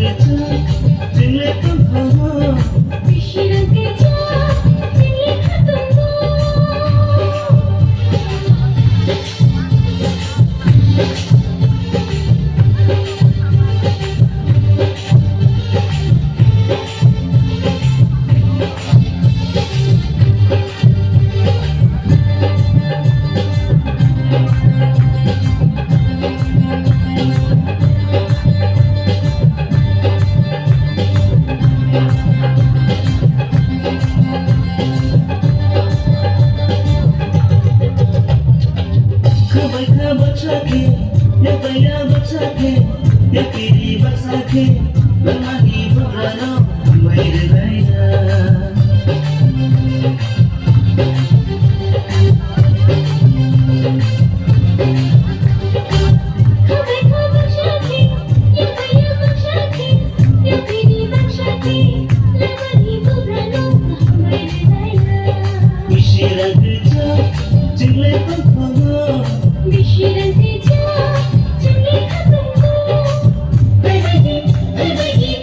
rangkwchak chwngle tongthokgo Bisi rangkwchak chwngle tongthokgo Baksaké, yang kaya baksaké, yang kiri baksaké, lemari berano, may relaya. Bisi rangkwchak chwngle tongthokgo Bisi rangkwchak chwngle tongthokgo berbagi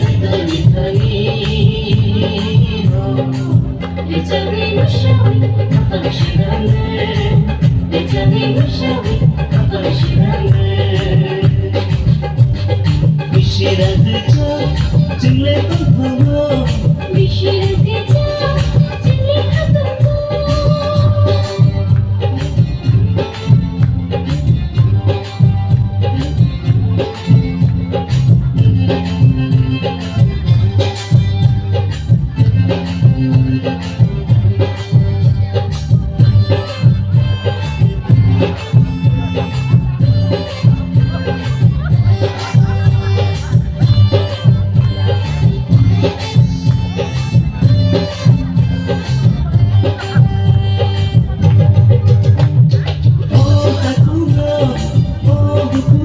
bertani Lecari musyawi kapal syirangnya Lecari musyawi kapal syirangnya Bisi rangkwchak chwngle tongthokgo Bisi rangkwchak chwngle tongthokgo Oh, aku